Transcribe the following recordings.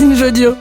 Binge Audio.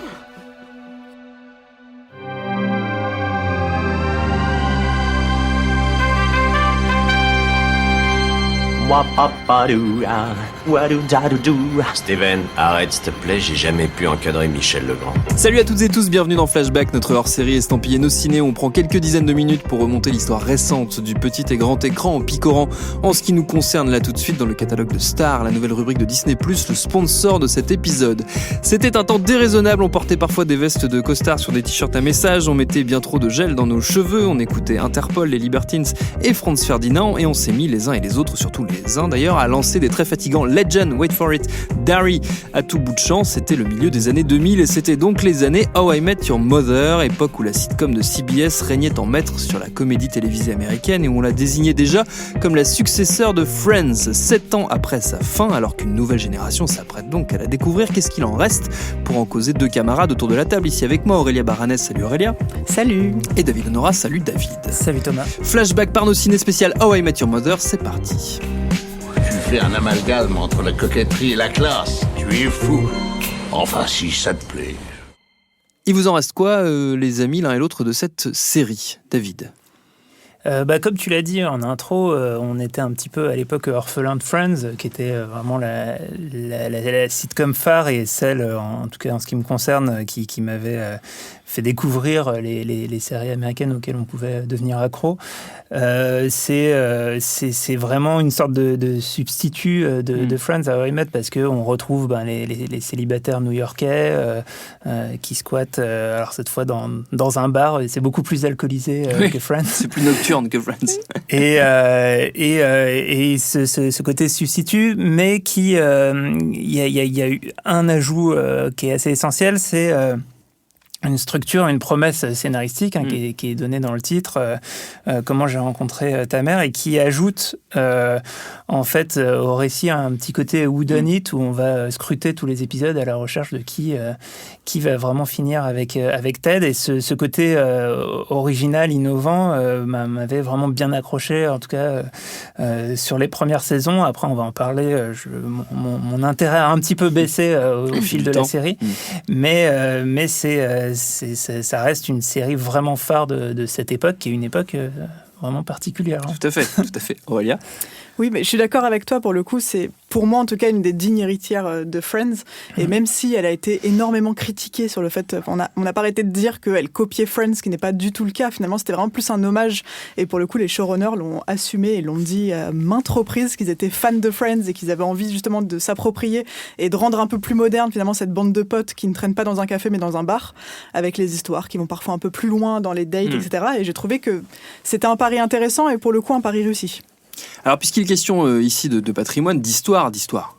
Steven, arrête s'il te plaît, j'ai jamais pu encadrer Michel Legrand. Salut à toutes et tous, bienvenue dans Flashback, notre hors-série estampillée Nos Ciné. On prend quelques dizaines de minutes pour remonter l'histoire récente du petit et grand écran en picorant. En ce qui nous concerne là tout de suite dans le catalogue de Star, la nouvelle rubrique de Disney+, le sponsor de cet épisode. C'était un temps déraisonnable, on portait parfois des vestes de costard sur des t-shirts à messages, on mettait bien trop de gel dans nos cheveux, on écoutait Interpol, les Libertines et Franz Ferdinand, et on s'est mis les uns et les autres, surtout les uns d'ailleurs, à lancer des très fatigants Legend, Wait for it, Derry à tout bout de champ. C'était le milieu des années 2000 et c'était donc les années How I Met Your Mother, époque où la sitcom de CBS régnait en maître sur la comédie télévisée américaine et où on la désignait déjà comme la successeur de Friends, 7 ans après sa fin, alors qu'une nouvelle génération s'apprête donc à la découvrir. Qu'est-ce qu'il en reste? Pour en causer, deux camarades autour de la table, ici avec moi, Aurélia Baranès, salut Aurélia. Salut. Et David Honora, salut David. Salut Thomas. Flashback par Nos Ciné spécial How I Met Your Mother, c'est parti. Tu fais un amalgame entre la coquetterie et la classe. Tu es fou. Enfin, si ça te plaît. Il vous en reste quoi, les amis, l'un et l'autre de cette série, David? Comme tu l'as dit en intro, on était un petit peu à l'époque orphelin de Friends, qui était vraiment la sitcom phare et celle, en tout cas en ce qui me concerne, qui m'avait fait découvrir les séries américaines auxquelles on pouvait devenir accro. C'est vraiment une sorte de substitut de Friends à How I Met, parce qu'on retrouve les célibataires new-yorkais qui squattent, alors cette fois dans un bar, et c'est beaucoup plus alcoolisé que Friends. C'est plus nocturne que Friends. Et ce côté substitut, mais qui, il y a eu un ajout qui est assez essentiel, c'est une structure, une promesse scénaristique qui est donnée dans le titre, Comment j'ai rencontré ta mère, et qui ajoute en fait au récit un petit côté whodunit it, où on va scruter tous les épisodes à la recherche de qui va vraiment finir avec Ted. Et ce côté original, innovant, m'avait vraiment bien accroché, en tout cas sur les premières saisons. Après, on va en parler. Mon intérêt a un petit peu baissé au fil de la série, mais ça reste une série vraiment phare de cette époque, qui est une époque vraiment particulière. Tout à fait. Aurélia? Oui, mais je suis d'accord avec toi, pour le coup, c'est pour moi en tout cas une des dignes héritières de Friends, et même si elle a été énormément critiquée sur le fait, on n'a pas arrêté de dire qu'elle copiait Friends, ce qui n'est pas du tout le cas, finalement c'était vraiment plus un hommage, et pour le coup les showrunners l'ont assumé et l'ont dit à maintes reprises qu'ils étaient fans de Friends et qu'ils avaient envie justement de s'approprier et de rendre un peu plus moderne finalement cette bande de potes qui ne traînent pas dans un café mais dans un bar, avec les histoires qui vont parfois un peu plus loin dans les dates, etc. Et j'ai trouvé que c'était un pari intéressant et pour le coup un pari réussi. Alors, puisqu'il est question ici de patrimoine, d'histoire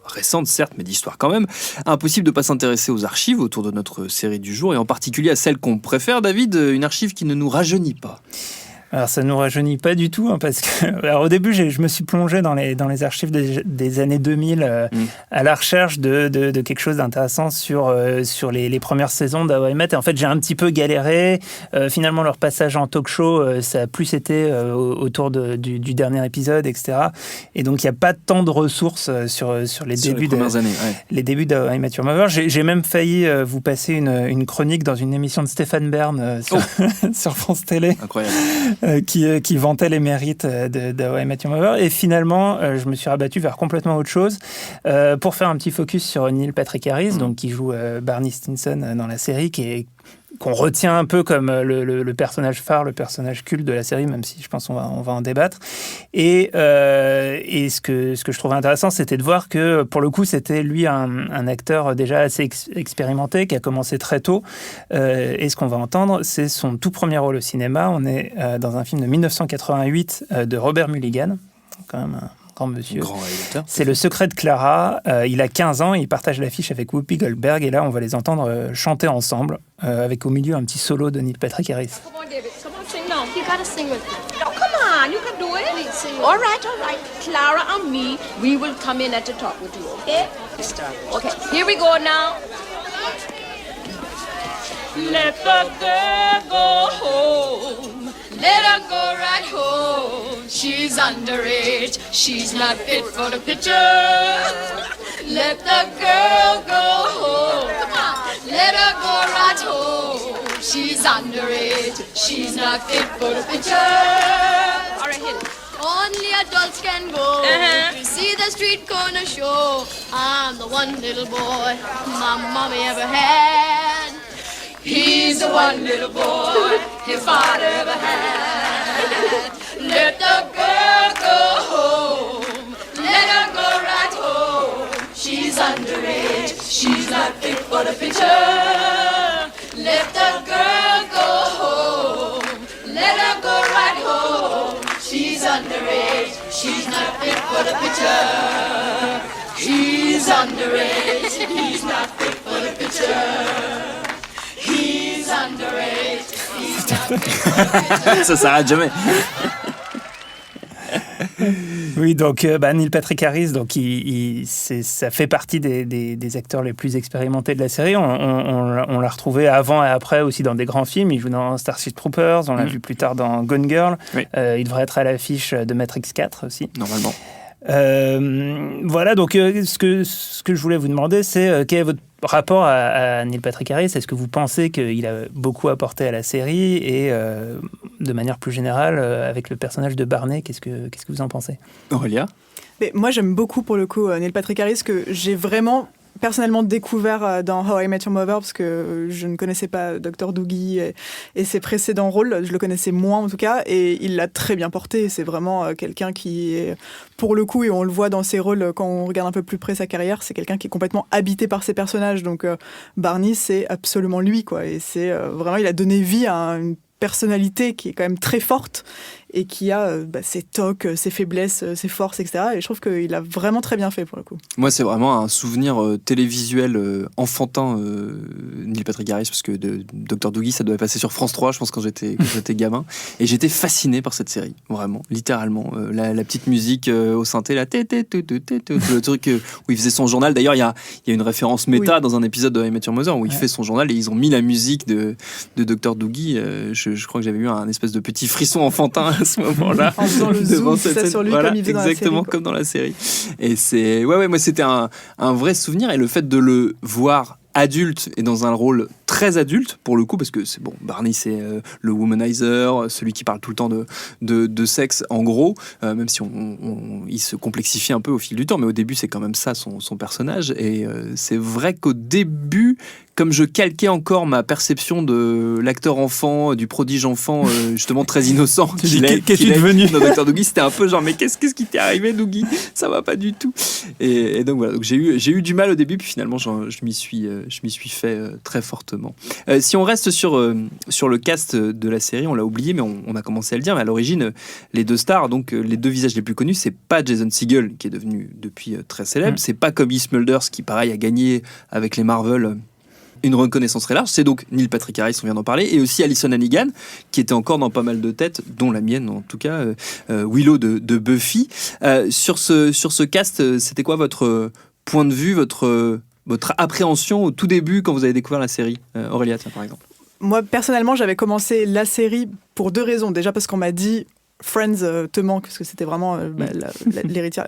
récente certes, mais d'histoire quand même, impossible de ne pas s'intéresser aux archives autour de notre série du jour, et en particulier à celle qu'on préfère, David, une archive qui ne nous rajeunit pas. Alors ça ne nous rajeunit pas du tout, parce que alors, au début je me suis plongé dans les archives des années 2000 à la recherche de quelque chose d'intéressant sur les premières saisons d'How I Met, et en fait j'ai un petit peu galéré. Finalement leur passage en talk show, ça a plus été autour du dernier épisode, etc. Et donc il n'y a pas tant de ressources sur les débuts les débuts d'How I Met Your Mother. J'ai même failli vous passer une chronique dans une émission de Stéphane Bern sur France Télé. Incroyable. Qui vantait les mérites de How I Met Your Mother. Et finalement, je me suis rabattu vers complètement autre chose pour faire un petit focus sur Neil Patrick Harris, donc, qui joue Barney Stinson dans la série, qu'on retient un peu comme le personnage phare, le personnage culte de la série, même si je pense on va en débattre. Et ce que je trouvais intéressant, c'était de voir que, pour le coup, c'était lui un acteur déjà assez expérimenté, qui a commencé très tôt. Et ce qu'on va entendre, c'est son tout premier rôle au cinéma. On est dans un film de 1988 de Robert Mulligan, quand même un grand monsieur. Grand réalisateur. C'est Le Secret de Clara. Il a 15 ans et il partage l'affiche avec Whoopi Goldberg. Et là, on va les entendre chanter ensemble, avec au milieu un petit solo de Neil Patrick Harris. Come on, David. Come on, sing. No, you gotta sing with me. No, come on. You can do it. All right. Clara and me, we will come in at the top with you, okay? Okay, here we go now. Let the girl go home. Let her go right home. She's underage. She's not fit for the picture. Let the girl go home. Come on. Let her She's underage. She's not fit for the picture. All right, hit it. Only adults can go to see the street corner show. I'm the one little boy my mommy ever had. He's the one little boy his father ever had. Let the girl go home. Let her go right home. She's underage. She's not fit for the picture. Let the girl go home. Let her go right home. She's underage. She's not fit for the picture. He's underage. He's not fit for the picture. He's underage. He's not fit for the picture. Ça s'arrête jamais. Oui, donc Neil Patrick Harris, donc ça fait partie des acteurs les plus expérimentés de la série. On l'a retrouvé avant et après aussi dans des grands films. Il joue dans Starship Troopers, on l'a vu plus tard dans Gone Girl. Oui. Il devrait être à l'affiche de Matrix 4 aussi. Normalement. Voilà, donc ce que je voulais vous demander, c'est quel est votre rapport à Neil Patrick Harris? Est-ce que vous pensez qu'il a beaucoup apporté à la série? Et de manière plus générale, avec le personnage de Barney, qu'est-ce que vous en pensez? Aurélia? Mais moi, j'aime beaucoup, pour le coup, Neil Patrick Harris, que j'ai vraiment personnellement découvert dans How I Met Your Mother, parce que je ne connaissais pas Dr. Doogie et ses précédents rôles, je le connaissais moins en tout cas, et il l'a très bien porté. C'est vraiment quelqu'un qui est, pour le coup, et on le voit dans ses rôles quand on regarde un peu plus près sa carrière, c'est quelqu'un qui est complètement habité par ses personnages. Donc Barney, c'est absolument lui, quoi. Et c'est vraiment, il a donné vie à une personnalité qui est quand même très forte et qui a ses tocs, ses faiblesses, ses forces, etc. Et je trouve qu'il a vraiment très bien fait, pour le coup. Moi, c'est vraiment un souvenir télévisuel enfantin, Neil Patrick Harris, parce que Dr. Doogie, ça devait passer sur France 3, je pense, quand j'étais gamin. Et j'étais fasciné par cette série, vraiment, littéralement. La petite musique au synthé, le truc où il faisait son journal. D'ailleurs, il y a une référence méta dans un épisode de How I Met Your Mother où il fait son journal et ils ont mis la musique de Dr. Doogie. Je crois que j'avais eu un espèce de petit frisson enfantin à ce moment-là. En faisant le zoom, ça sur lui, voilà, comme il faisait dans la série. Exactement comme dans la série. Et c'est... Ouais, moi, c'était un vrai souvenir. Et le fait de le voir adulte et dans un rôle très adulte, pour le coup, parce que c'est bon, Barney, c'est le womanizer, celui qui parle tout le temps de sexe, en gros, même si il se complexifie un peu au fil du temps, mais au début, c'est quand même ça, son personnage. Et c'est vrai qu'au début, comme je calquais encore ma perception de l'acteur enfant, du prodige enfant, justement très innocent, qu'est-ce qui est devenu dans Dr. Doogie, c'était un peu genre, mais qu'est-ce qui t'est arrivé, Doogie? Ça va pas du tout. Et donc voilà, donc j'ai eu du mal au début, puis finalement, je m'y suis fait très fortement. Si on reste sur le cast de la série, on l'a oublié, mais on a commencé à le dire, mais à l'origine, les deux stars, donc les deux visages les plus connus, c'est pas Jason Segel, qui est devenu depuis très célèbre, c'est pas Cobie Smulders, qui pareil a gagné avec les Marvel une reconnaissance très large, c'est donc Neil Patrick Harris, on vient d'en parler, et aussi Alyson Hannigan, qui était encore dans pas mal de têtes, dont la mienne en tout cas, Willow de Buffy. Sur ce cast, c'était quoi votre point de vue, votre appréhension au tout début quand vous avez découvert la série? Aurélia, tiens, par exemple. Moi, personnellement, j'avais commencé la série pour deux raisons. Déjà parce qu'on m'a dit Friends te manque, parce que c'était vraiment l'héritière.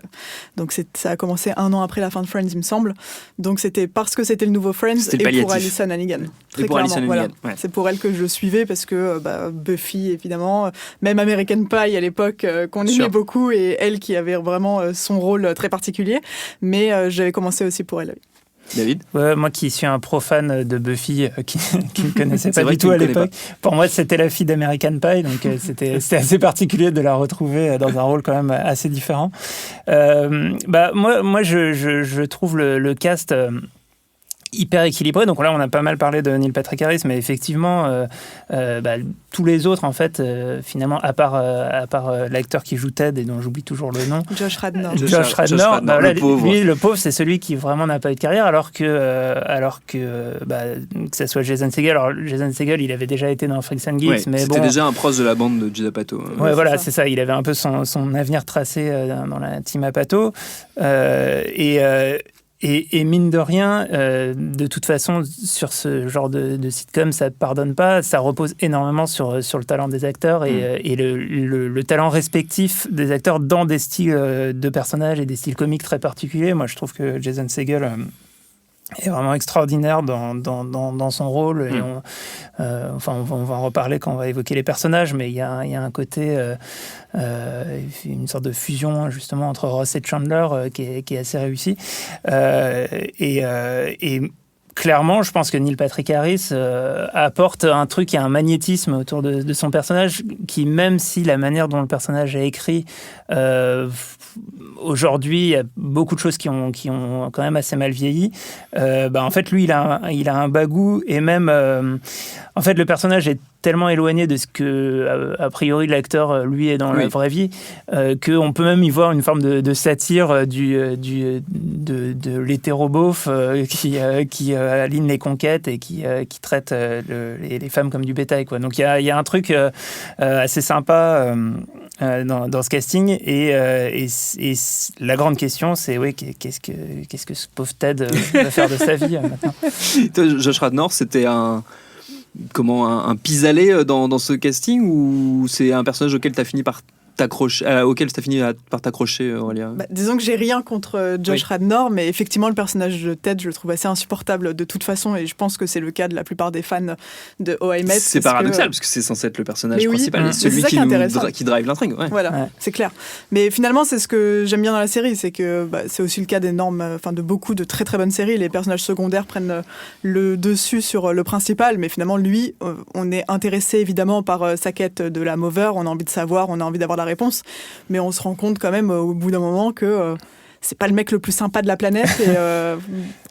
Donc ça a commencé 1 an après la fin de Friends, il me semble. Donc c'était parce que c'était le nouveau Friends et pour Alyson Hannigan. Très clairement, voilà. Ouais. C'est pour elle que je suivais, parce que Buffy, évidemment, même American Pie à l'époque, qu'on aimait beaucoup, et elle qui avait vraiment son rôle très particulier. Mais j'avais commencé aussi pour elle. David? Ouais, moi qui suis un profane de Buffy, qui ne connaissait pas du tout à l'époque. Pour moi, c'était la fille d'American Pie, donc c'était assez particulier de la retrouver dans un rôle quand même assez différent. Moi, je trouve le cast hyper équilibré. Donc là, on a pas mal parlé de Neil Patrick Harris, mais effectivement, tous les autres, en fait, finalement, à part l'acteur qui joue Ted et dont j'oublie toujours le nom. Josh Radnor. Le pauvre. Lui, le pauvre, c'est celui qui vraiment n'a pas eu de carrière, alors que ce soit Jason Segel. Alors, Jason Segel, il avait déjà été dans Freaks and Geeks, mais c'était déjà un proche de la bande de Judd Apatow. Ouais, voilà, c'est ça. Il avait un peu son avenir tracé dans la team Apatow. Et mine de rien, de toute façon, sur ce genre de sitcom, ça ne pardonne pas. Ça repose énormément sur le talent des acteurs et le talent respectif des acteurs dans des styles de personnages et des styles comiques très particuliers. Moi, je trouve que Jason Segel est vraiment extraordinaire dans son rôle. Et on va en reparler quand on va évoquer les personnages, mais il y a un côté, une sorte de fusion justement entre Ross et Chandler qui est assez réussi. Et clairement, je pense que Neil Patrick Harris apporte un truc, il y a un magnétisme autour de son personnage qui, même si la manière dont le personnage est écrit, aujourd'hui, il y a beaucoup de choses qui ont quand même assez mal vieilli. En fait, lui, il a un bagou et même, en fait, le personnage est tellement éloigné de ce que, a priori, l'acteur, lui, est dans la vraie vie, qu'on peut même y voir une forme de satire de l'hétéroboeuf qui aligne les conquêtes et qui traite les femmes comme du bétail, quoi. Donc, il y a un truc assez sympa dans ce casting. Et la grande question, c'est qu'est-ce que ce pauvre Ted va faire de sa vie maintenant. Josh Radnor, c'était un pis-aller dans ce casting, ou c'est un personnage auquel tu as fini par t'accrocher, Aurélia? Disons que j'ai rien contre Josh Radnor, mais effectivement le personnage de Ted, je le trouve assez insupportable de toute façon, et je pense que c'est le cas de la plupart des fans de How I Met. C'est paradoxal, parce que c'est censé être le personnage principal, et celui qui drive l'intrigue. Voilà, c'est clair. Mais finalement, c'est ce que j'aime bien dans la série, c'est que c'est aussi le cas de beaucoup de très très bonnes séries. Les personnages secondaires prennent le dessus sur le principal, mais finalement lui, on est intéressé évidemment par sa quête de la Mover, on a envie de savoir, on a envie d'avoir la réponse, mais on se rend compte quand même au bout d'un moment que c'est pas le mec le plus sympa de la planète, et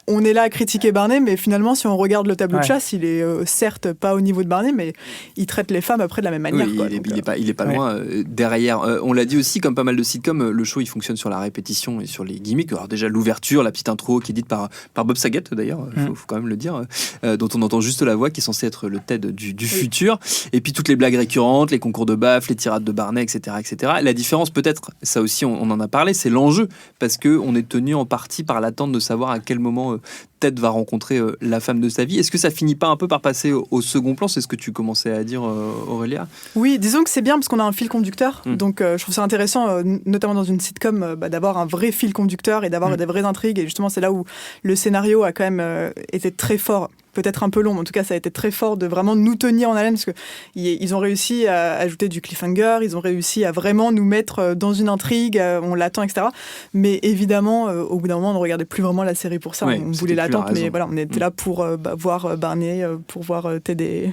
on est là à critiquer Barney, mais finalement si on regarde le tableau de chasse, il est certes pas au niveau de Barney, mais il traite les femmes après de la même manière. Il est pas loin derrière. On l'a dit aussi, comme pas mal de sitcoms, le show il fonctionne sur la répétition et sur les gimmicks. Alors déjà l'ouverture, la petite intro qui est dite par Bob Saget d'ailleurs, faut quand même le dire, dont on entend juste la voix, qui est censée être le Ted du futur, et puis toutes les blagues récurrentes, les concours de baffes, les tirades de Barney, etc. La différence peut-être, ça aussi on en a parlé, c'est l'enjeu, parce qu'on est tenu en partie par l'attente de savoir à quel moment Ted va rencontrer la femme de sa vie. Est-ce que ça finit pas un peu par passer au second plan? C'est ce que tu commençais à dire, Aurélia. Oui, disons que c'est bien parce qu'on a un fil conducteur. Donc je trouve ça intéressant, notamment dans une sitcom, d'avoir un vrai fil conducteur et d'avoir des vraies intrigues. Et justement, c'est là où le scénario a quand même été très fort. Peut-être un peu long, mais en tout cas, ça a été très fort de vraiment nous tenir en haleine, parce qu'ils ont réussi à ajouter du cliffhanger, ils ont réussi à vraiment nous mettre dans une intrigue, on l'attend, etc. Mais évidemment, au bout d'un moment, on ne regardait plus vraiment la série pour ça, on voulait l'attendre, mais voilà, on était là pour voir Barney, pour voir Ted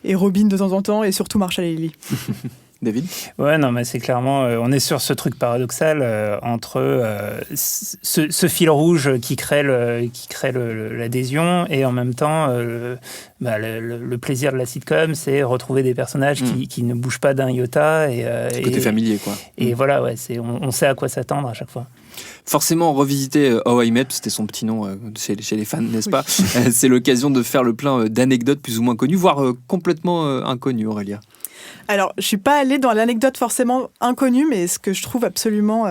et Robin de temps en temps, et surtout Marshall et Lily. David ? Ouais, non, mais c'est clairement, on est sur ce truc paradoxal entre ce fil rouge qui crée l'adhésion, et en même temps le plaisir de la sitcom, c'est retrouver des personnages qui ne bougent pas d'un iota, c'est côté familier, quoi. Et voilà, on sait à quoi s'attendre à chaque fois. Forcément, revisiter How I Met, c'était son petit nom chez les fans, n'est-ce pas ? C'est l'occasion de faire le plein d'anecdotes plus ou moins connues, voire complètement inconnues, Aurélia. Alors, je ne suis pas allée dans l'anecdote forcément inconnue, mais ce que je trouve absolument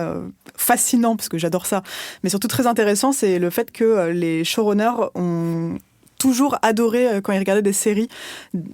fascinant, parce que j'adore ça, mais surtout très intéressant, c'est le fait que les showrunners ont toujours adoré, quand ils regardaient des séries,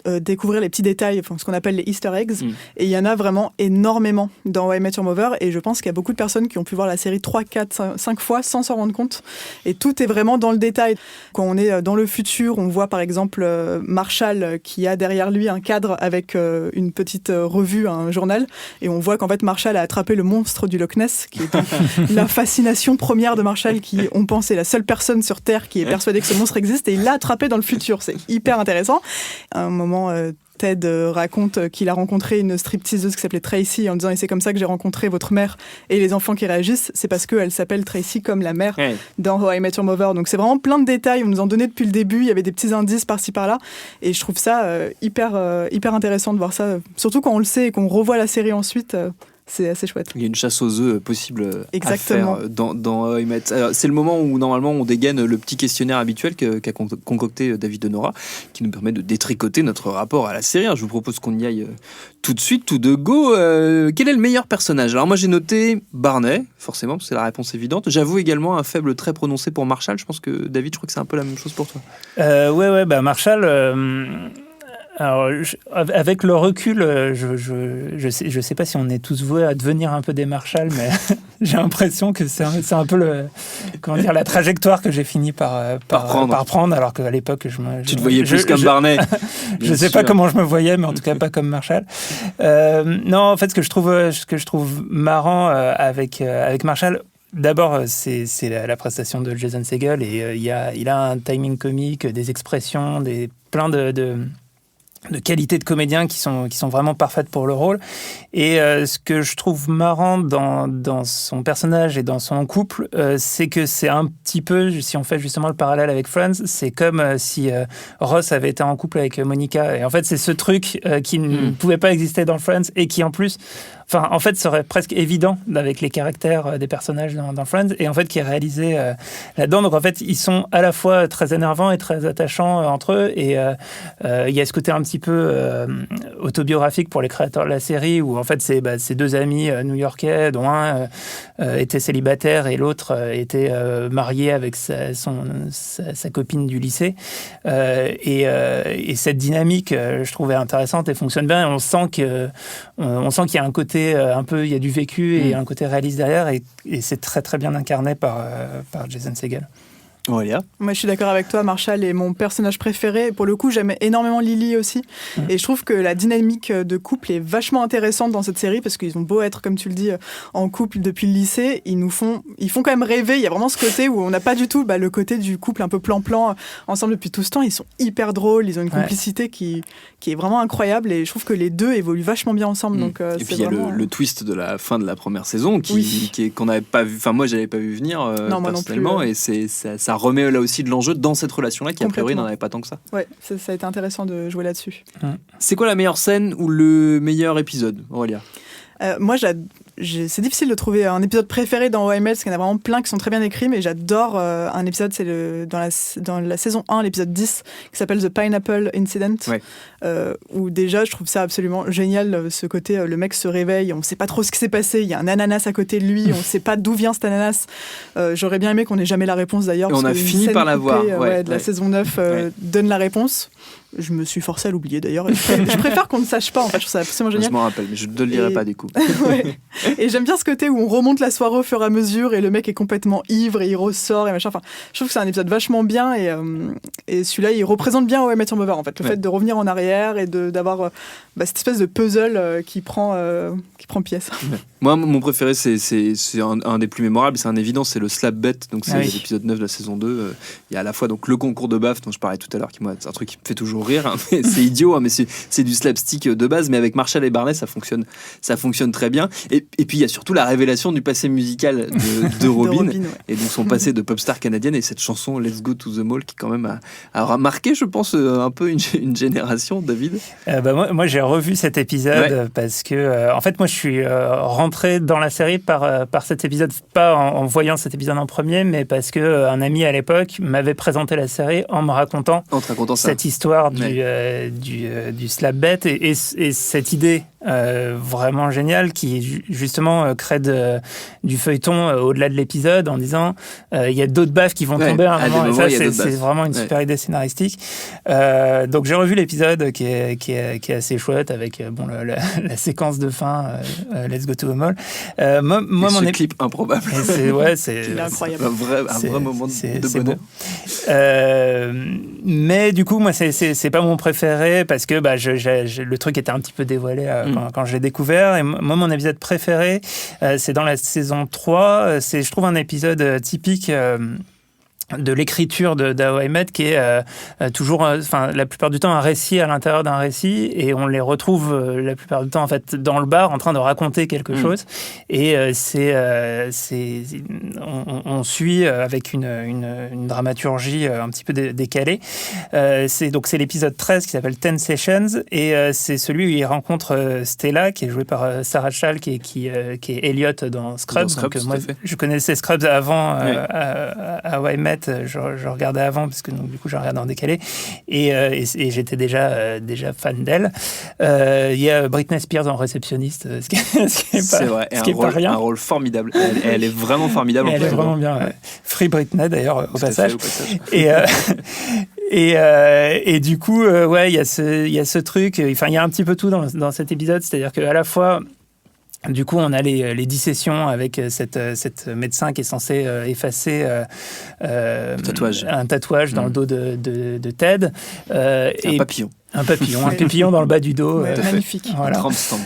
découvrir les petits détails, ce qu'on appelle les Easter eggs. Et il y en a vraiment énormément dans How I Met Your Mother, et je pense qu'il y a beaucoup de personnes qui ont pu voir la série 3, 4, 5 fois sans s'en rendre compte. Et tout est vraiment dans le détail. Quand on est dans le futur, on voit par exemple Marshall qui a derrière lui un cadre avec une petite revue, un journal, et on voit qu'en fait Marshall a attrapé le monstre du Loch Ness, qui est la fascination première de Marshall, qui, on pense, est la seule personne sur Terre qui est persuadée que ce monstre existe, et il l'a attrapé dans le futur. C'est hyper intéressant. À un moment, Ted raconte qu'il a rencontré une stripteaseuse qui s'appelait Tracy, en disant « Et c'est comme ça que j'ai rencontré votre mère ». Et les enfants qui réagissent, c'est parce qu'elle s'appelle Tracy comme la mère dans How I Met Your Mother. Donc c'est vraiment plein de détails, on nous en donnait depuis le début, il y avait des petits indices par-ci par-là, et je trouve ça hyper intéressant de voir ça, surtout quand on le sait et qu'on revoit la série ensuite. C'est assez chouette. Il y a une chasse aux œufs possible à faire dans How I Met. C'est le moment où normalement on dégaine le petit questionnaire habituel qu'a concocté David Denora, qui nous permet de détricoter notre rapport à la série. Je vous propose qu'on y aille tout de suite, tout de go. Quel est le meilleur personnage ? Alors moi j'ai noté Barney, forcément, parce que c'est la réponse évidente. J'avoue également un faible très prononcé pour Marshall. Je pense que David, je crois que c'est un peu la même chose pour toi. Ouais, Marshall... Alors, avec le recul, je sais pas si on est tous voués à devenir un peu des Marshall, mais j'ai l'impression que c'est un peu la trajectoire que j'ai fini par prendre, alors qu'à l'époque, tu te voyais plus comme Barney. Je sais pas comment je me voyais, mais en tout cas pas comme Marshall. Non, en fait, ce que je trouve marrant avec Marshall. D'abord, c'est la prestation de Jason Segel et il a un timing comique, des expressions, plein de qualités de comédien qui sont vraiment parfaites pour le rôle. Et ce que je trouve marrant dans son personnage et dans son couple, c'est que c'est un petit peu, si on fait justement le parallèle avec Friends, c'est comme si Ross avait été en couple avec Monica. Et en fait, c'est ce truc qui ne pouvait pas exister dans Friends et qui en plus... Enfin, en fait, serait presque évident avec les caractères des personnages dans Friends, et en fait, qui est réalisé là-dedans. Donc, en fait, ils sont à la fois très énervants et très attachants entre eux, et il y a ce côté un petit peu autobiographique pour les créateurs de la série, où en fait, c'est deux amis new-yorkais, dont un était célibataire et l'autre était marié avec sa copine du lycée. Et cette dynamique, je trouvais intéressante et fonctionne bien. Et on sent qu'il y a un côté un peu, il y a du vécu et un côté réaliste derrière, et c'est très très bien incarné par Jason Segel. Aurélia ? Moi, je suis d'accord avec toi. Marshall est mon personnage préféré. Pour le coup, j'aime énormément Lily aussi. Et je trouve que la dynamique de couple est vachement intéressante dans cette série, parce qu'ils ont beau être, comme tu le dis, en couple depuis le lycée, ils font quand même rêver. Il y a vraiment ce côté où on n'a pas du tout le côté du couple un peu plan-plan ensemble depuis tout ce temps. Ils sont hyper drôles. Ils ont une complicité qui est vraiment incroyable. Et je trouve que les deux évoluent vachement bien ensemble. Donc, et puis il y a le twist de la fin de la première saison qu'on n'avait pas vu. Enfin, moi, j'avais pas vu venir personnellement. Et ça remet là aussi de l'enjeu dans cette relation-là qui a priori n'en avait pas tant que ça. Ouais, ça a été intéressant de jouer là-dessus. C'est quoi la meilleure scène ou le meilleur épisode, Aurélia ? Moi, c'est difficile de trouver un épisode préféré dans OML, parce qu'il y en a vraiment plein qui sont très bien écrits, mais j'adore un épisode, c'est dans la saison 1, l'épisode 10, qui s'appelle The Pineapple Incident, où déjà, je trouve ça absolument génial, ce côté, le mec se réveille, on ne sait pas trop ce qui s'est passé, il y a un ananas à côté de lui, on ne sait pas d'où vient cet ananas. J'aurais bien aimé qu'on n'ait jamais la réponse d'ailleurs, et on a fini par la voir. De la saison 9 donne la réponse. Je me suis forcée à l'oublier d'ailleurs. Je préfère qu'on ne sache pas, en fait. Je trouve ça absolument génial. Je m'en rappelle, mais je ne te le dirai pas du coup. Et j'aime bien ce côté où on remonte la soirée au fur et à mesure et le mec est complètement ivre et il ressort et machin. Enfin, je trouve que c'est un épisode vachement bien et celui-là, il représente bien How I Met Your Mother, en fait. Le fait de revenir en arrière et d'avoir cette espèce de puzzle qui prend pièce. Moi, mon préféré, c'est un des plus mémorables, c'est un évident, c'est le slap bet. Donc c'est l'épisode 9 de la saison 2. Il y a à la fois donc, le concours de baffe dont je parlais tout à l'heure, qui moi, c'est un truc qui me fait toujours rire. Hein, mais c'est idiot, hein, mais c'est du slapstick de base. Mais avec Marshall et Barney, ça fonctionne très bien. Et puis il y a surtout la révélation du passé musical de Robin, et donc son passé de pop star canadienne, et cette chanson Let's Go to the Mall qui quand même a marqué, je pense, un peu une génération. David. Moi j'ai revu cet épisode parce que en fait moi je suis rentré dans la série par cet épisode, pas en voyant cet épisode en premier, mais parce que un ami à l'époque m'avait présenté la série en me racontant cette histoire du slap bet et cette idée vraiment géniale qui justement crée du feuilleton au-delà de l'épisode en disant il y a d'autres baffes qui vont tomber à un moment, et ça c'est vraiment une super idée scénaristique. Donc j'ai revu l'épisode qui est assez chouette avec la séquence de fin Let's Go to the Mall. Mon clip improbable. C'est incroyable. Un vrai moment de bonheur. Mais du coup moi c'est pas mon préféré parce que le truc était un petit peu dévoilé quand je l'ai découvert. Et moi, mon épisode préféré, c'est dans la saison 3. C'est, je trouve, un épisode typique de l'écriture de How I Met, qui est toujours, la plupart du temps, un récit à l'intérieur d'un récit, et on les retrouve la plupart du temps en fait dans le bar en train de raconter quelque chose, et on suit avec une dramaturgie un petit peu décalée. C'est l'épisode 13 qui s'appelle 10 Sessions, et c'est celui où il rencontre Stella, qui est jouée par Sarah Chal, qui est Elliot dans Scrubs. Donc, moi, je connaissais Scrubs avant How I Met. Je regardais avant parce que donc, du coup je regardais en décalé et j'étais déjà fan d'elle. Il y a Britney Spears en réceptionniste, ce qui est pas rien. Un rôle formidable. Elle est vraiment formidable. Elle est vraiment bien. Free Britney d'ailleurs au passage. Et du coup, ouais, il y a ce truc. Enfin, il y a un petit peu tout dans cet épisode, c'est-à-dire qu'à la fois. Du coup, on a les dissections avec cette médecin qui est censé effacer un tatouage dans le dos de Ted. Un papillon. Un papillon dans le bas du dos. Ouais, magnifique. Voilà. Tramp stamp.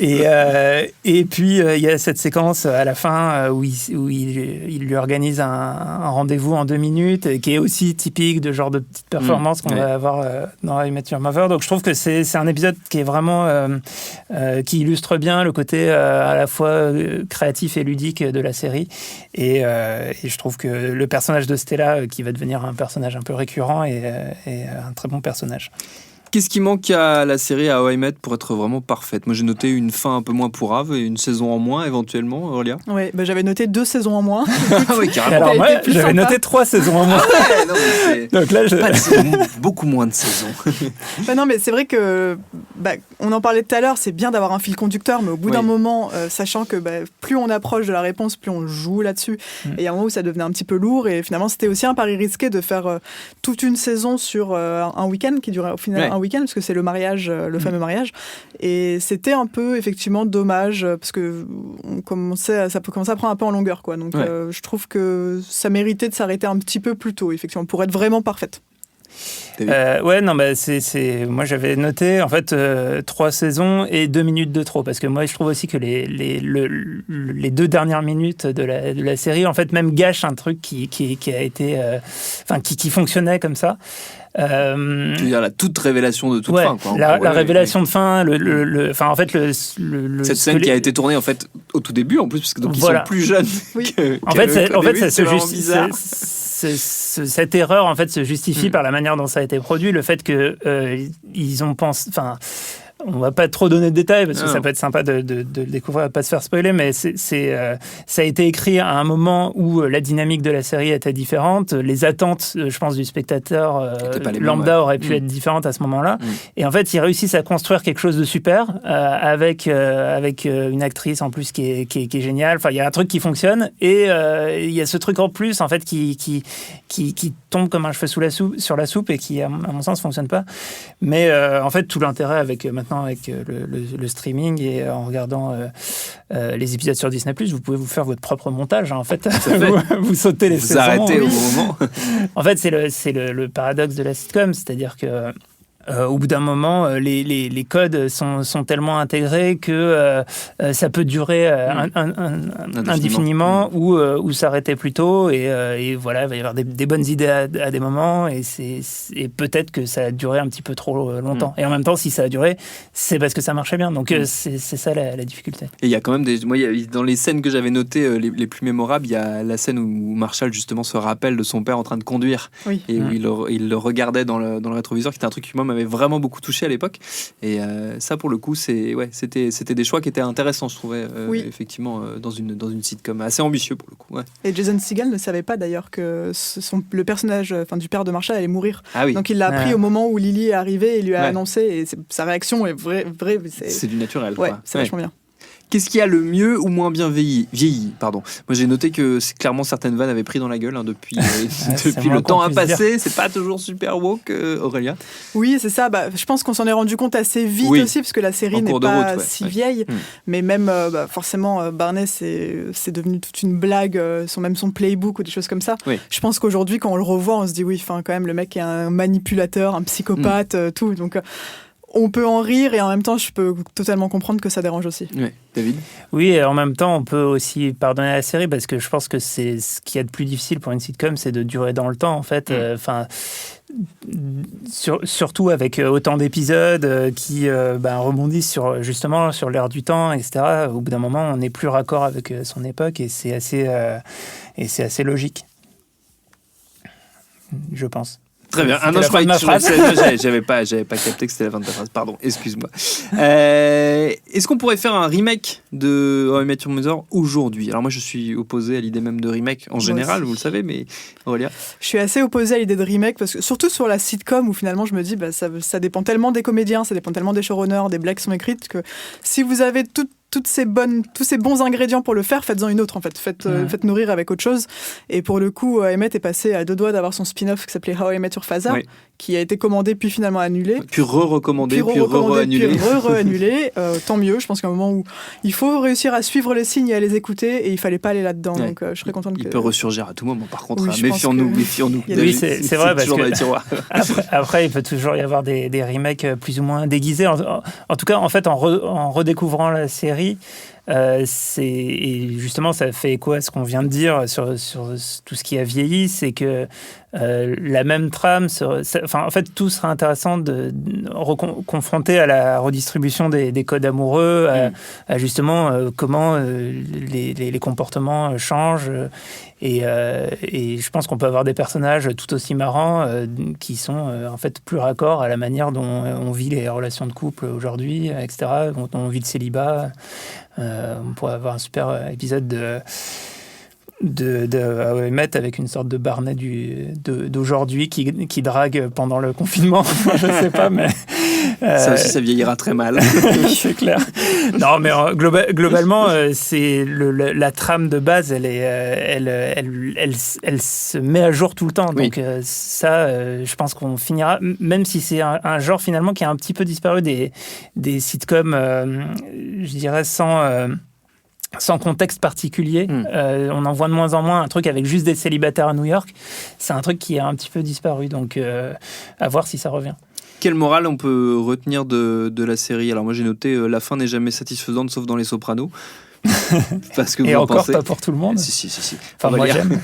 Et puis, il y a cette séquence à la fin où il lui organise un rendez-vous en 2 minutes, qui est aussi typique de genre de petite performance qu'on va avoir dans How I Met Your Mother. Donc, je trouve que c'est un épisode qui est vraiment... qui illustre bien le côté à la fois créatif et ludique de la série. Et je trouve que le personnage de Stella, qui va devenir un personnage un peu récurrent, est un très bon personnage. Qu'est-ce qui manque à la série, à How I Met, pour être vraiment parfaite? Moi, j'ai noté une fin un peu moins pourrave et une saison en moins, éventuellement, Aurélia. Oui, j'avais noté 2 saisons en moins. Ah oui, carrément. Alors moi, été plus j'avais sympa. noté 3 saisons en moins. Ouais, non, mais c'est... Donc là, Pas de saison, beaucoup moins de saisons. Non, mais c'est vrai que, on en parlait tout à l'heure, c'est bien d'avoir un fil conducteur, mais au bout d'un moment, sachant que plus on approche de la réponse, plus on joue là-dessus. Et il y a un moment où ça devenait un petit peu lourd, et finalement, c'était aussi un pari risqué de faire toute une saison sur un week-end, qui durait au final un week-end, parce que c'est le mariage, le fameux mariage. Et c'était un peu, effectivement, dommage, parce que ça peut commencer à prendre un peu en longueur, quoi. Donc, je trouve que ça méritait de s'arrêter un petit peu plus tôt, effectivement, pour être vraiment parfaite. Moi j'avais noté en fait 3 saisons et 2 minutes de trop, parce que moi je trouve aussi que les 2 dernières minutes de la série en fait même gâchent un truc qui a été qui fonctionnait comme ça. Tu veux dire la toute révélation de toute fin, quoi. La révélation de fin, en fait cette scène qui a été tournée en fait au tout début en plus, parce que donc ils sont plus jeunes. En fait, ça se justifie. Cette erreur en fait se justifie par la manière dont ça a été produit, le fait que ils ont pensé, on va pas trop donner de détails parce que ça peut être sympa de le découvrir, pas se faire spoiler, mais ça a été écrit à un moment où la dynamique de la série était différente, les attentes, je pense, du spectateur lambda auraient pu être différentes à ce moment-là. Et en fait, ils réussissent à construire quelque chose de super avec une actrice en plus qui est géniale. Enfin, il y a un truc qui fonctionne et il y a ce truc en plus en fait qui tombe comme un cheveu sur la soupe et qui, à mon sens, fonctionne pas. Mais en fait, tout l'intérêt avec le streaming et en regardant les épisodes sur Disney+, vous pouvez vous faire votre propre montage. Hein, en fait, vous sautez les saisons. Vous arrêtez au bon moment. En fait, c'est le paradoxe de la sitcom, c'est-à-dire que au bout d'un moment, les codes sont tellement intégrés que ça peut durer indéfiniment ou s'arrêter plus tôt. Et voilà, il va y avoir des bonnes idées à des moments et peut-être que ça a duré un petit peu trop longtemps. Et en même temps, si ça a duré, c'est parce que ça marchait bien. Donc c'est ça la difficulté. Et il y a quand même dans les scènes que j'avais notées les plus mémorables, il y a la scène où Marshall justement se rappelle de son père en train de conduire et où il le regardait dans le rétroviseur, qui était un truc qui moi m'avait vraiment beaucoup touché à l'époque. Et ça pour le coup c'était des choix qui étaient intéressants, je trouvais, effectivement, dans une sitcom assez ambitieux pour le coup. Et Jason Segel ne savait pas d'ailleurs que le personnage du père de Marshall allait mourir. Donc il l'a appris au moment où Lily est arrivée et lui a annoncé, et sa réaction est vraie. C'est du naturel. C'est vachement bien. Qu'est-ce qui a le mieux ou moins bien vieilli, pardon. Moi j'ai noté que clairement certaines vannes avaient pris dans la gueule depuis le temps a passé. C'est pas toujours super woke, Aurélia. Oui, c'est ça. Je pense qu'on s'en est rendu compte assez vite aussi, parce que la série n'est pas si vieille. Mais même forcément Barney c'est devenu toute une blague, son playbook ou des choses comme ça. Je pense qu'aujourd'hui quand on le revoit, on se dit quand même le mec est un manipulateur, un psychopathe, tout. Donc on peut en rire et en même temps, je peux totalement comprendre que ça dérange aussi. David ? Oui, et en même temps, on peut aussi pardonner la série parce que je pense que c'est ce qu'il y a de plus difficile pour une sitcom, c'est de durer dans le temps, en fait. Surtout avec autant d'épisodes qui rebondissent sur l'air du temps, etc. Au bout d'un moment, on n'est plus raccord avec son époque et c'est assez logique, je pense. Très bien. Je croyais que j'avais pas capté que c'était la fin de ta phrase. Pardon, excuse-moi. Est-ce qu'on pourrait faire un remake de How I Met Your Mother aujourd'hui ? Alors moi, je suis opposé à l'idée même de remake en général, vous le savez, mais Aurélia ? Je suis assez opposée à l'idée de remake parce que surtout sur la sitcom où finalement je me dis ça dépend tellement des comédiens, ça dépend tellement des showrunners, des blagues qui sont écrites que si vous avez tous ces bons ingrédients pour le faire, faites-en une autre en fait. Faites nourrir avec autre chose. Et pour le coup, Emmett est passé à 2 doigts d'avoir son spin-off qui s'appelait How I Met Your Father, qui a été commandé puis finalement annulé. Puis recommandé, puis re-annulé. Puis re-annulé. Tant mieux, je pense qu'à un moment où il faut réussir à suivre les signes et à les écouter, et il fallait pas aller là-dedans. Donc je serais contente que... Il peut ressurgir à tout moment, par contre. Oui, méfions-nous. Oui, c'est vrai, parce que après, il peut toujours y avoir des remakes plus ou moins déguisés. En tout cas, en fait, en redécouvrant la série, et justement, ça fait écho à ce qu'on vient de dire sur tout ce qui a vieilli, c'est que la même trame, en fait, tout sera intéressant de confronter à la redistribution des codes amoureux, à justement comment les comportements changent. Et je pense qu'on peut avoir des personnages tout aussi marrants qui sont en fait plus raccords à la manière dont on vit les relations de couple aujourd'hui, etc., dont on vit le célibat. On pourrait avoir un super épisode de How I Met avec une sorte de Barney d'aujourd'hui qui drague pendant le confinement. Je ne sais pas, mais... Ça aussi, ça vieillira très mal. C'est clair. Non, mais globalement, c'est la trame de base, elle se met à jour tout le temps. Donc ça, je pense qu'on finira, même si c'est un genre finalement qui a un petit peu disparu des sitcoms, je dirais sans contexte particulier. On en voit de moins en moins. Un truc avec juste des célibataires à New York, c'est un truc qui a un petit peu disparu. Donc à voir si ça revient. Quelle morale on peut retenir de la série ? Alors moi j'ai noté la fin n'est jamais satisfaisante sauf dans Les Sopranos. Parce que et vous encore pensez... pas pour tout le monde. Si. Enfin, moi j'aime.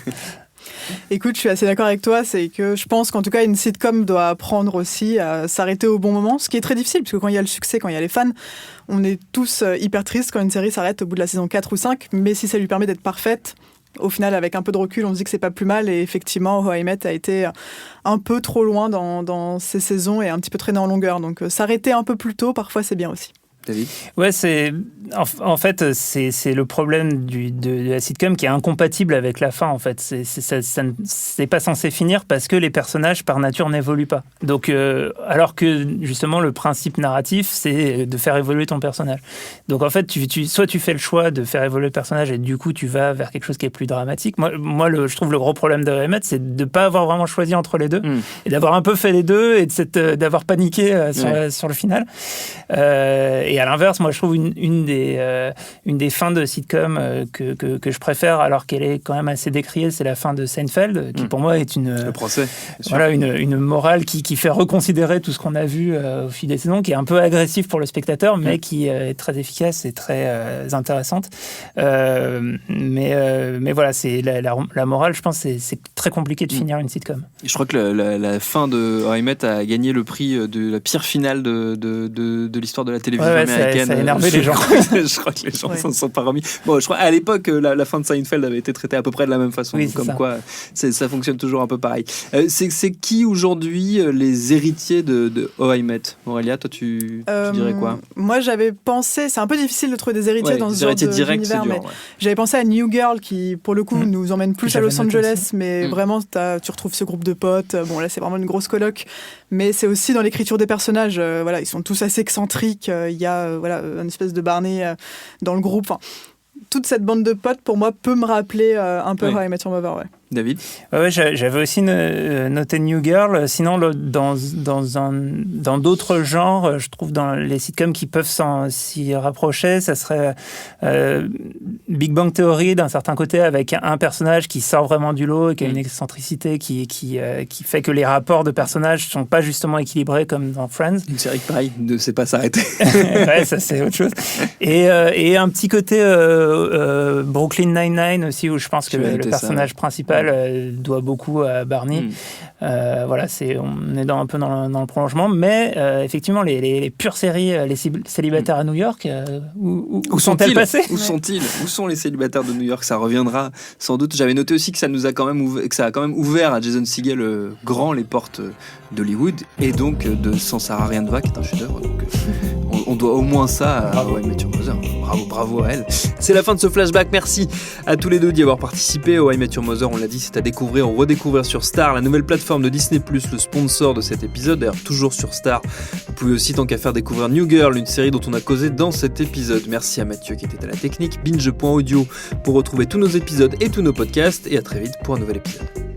Écoute, je suis assez d'accord avec toi, c'est que je pense qu'en tout cas une sitcom doit apprendre aussi à s'arrêter au bon moment, ce qui est très difficile, parce que quand il y a le succès, quand il y a les fans, on est tous hyper tristes quand une série s'arrête au bout de la saison 4 ou 5, mais si ça lui permet d'être parfaite, au final, avec un peu de recul, on se dit que c'est pas plus mal. Et effectivement, How I Met a été un peu trop loin dans ces saisons et un petit peu traîné en longueur. Donc s'arrêter un peu plus tôt, parfois, c'est bien aussi. David ? Ouais, en fait, c'est le problème de la sitcom qui est incompatible avec la fin, en fait. C'est pas censé finir parce que les personnages, par nature, n'évoluent pas. Donc, alors que, justement, le principe narratif, c'est de faire évoluer ton personnage. Donc, en fait, soit tu fais le choix de faire évoluer le personnage et du coup, tu vas vers quelque chose qui est plus dramatique. Moi je trouve le gros problème de How I Met, c'est de ne pas avoir vraiment choisi entre les deux et d'avoir un peu fait les deux et d'avoir paniqué sur le final. Et à l'inverse, moi, je trouve une des fins de sitcom que je préfère, alors qu'elle est quand même assez décriée, c'est la fin de Seinfeld, qui pour moi est le procès, voilà, une morale qui fait reconsidérer tout ce qu'on a vu au fil des saisons, qui est un peu agressif pour le spectateur, mais qui est très efficace et très intéressante. Mais voilà, c'est la morale, je pense, c'est très compliqué de finir une sitcom. Et je crois que la fin de How I Met a gagné le prix de la pire finale de l'histoire de la télévision américaine. Ça a énervé les gens. Je crois que les gens s'en sont pas remis. Bon, je crois à l'époque, la fin de Seinfeld avait été traitée à peu près de la même façon. Oui, comme quoi, ça fonctionne toujours un peu pareil. C'est qui aujourd'hui les héritiers de How I Met ? Aurélia, toi, tu dirais quoi ? Moi, j'avais pensé, c'est un peu difficile de trouver des héritiers dans ce genre d'univers, mais j'avais pensé à New Girl qui, pour le coup, nous emmène plus à Los Angeles, mais vraiment, tu retrouves ce groupe de potes. Bon, là, c'est vraiment une grosse coloc, mais c'est aussi dans l'écriture des personnages. Voilà, ils sont tous assez excentriques. Il y a une espèce de Barney dans le groupe. Enfin, toute cette bande de potes, pour moi, peut me rappeler un peu How I Met Your Mother. Ouais. David ? Ouais, j'avais aussi noté New Girl. Sinon, dans d'autres genres, je trouve dans les sitcoms qui peuvent s'y rapprocher, ça serait Big Bang Theory d'un certain côté, avec un personnage qui sort vraiment du lot et qui a une excentricité qui fait que les rapports de personnages sont pas justement équilibrés comme dans Friends. Une série pareil ne sait pas s'arrêter. Ouais, ça c'est autre chose. Et un petit côté Brooklyn Nine-Nine aussi, où je pense que le personnage principal doit beaucoup à Barney. Voilà, on est un peu dans le prolongement, mais effectivement, les pures séries, les célibataires à New York, où sont-elles passées ? Où sont-ils ? Où sont les célibataires de New York ? Ça reviendra sans doute. J'avais noté aussi que ça a quand même ouvert à Jason Segel grand les portes d'Hollywood et donc de Sans Sarah Rien ne va, qui est un chef-d'œuvre. Donc On doit au moins ça à How I Met Your Mother. Bravo à elle. C'est la fin de ce flashback. Merci à tous les deux d'y avoir participé. How I Met Your Mother, on l'a dit, c'est à découvrir ou redécouvrir sur Star, la nouvelle plateforme de Disney+, le sponsor de cet épisode. D'ailleurs, toujours sur Star. Vous pouvez aussi, tant qu'à faire, découvrir New Girl, une série dont on a causé dans cet épisode. Merci à Mathieu qui était à la technique. Binge.audio pour retrouver tous nos épisodes et tous nos podcasts. Et à très vite pour un nouvel épisode.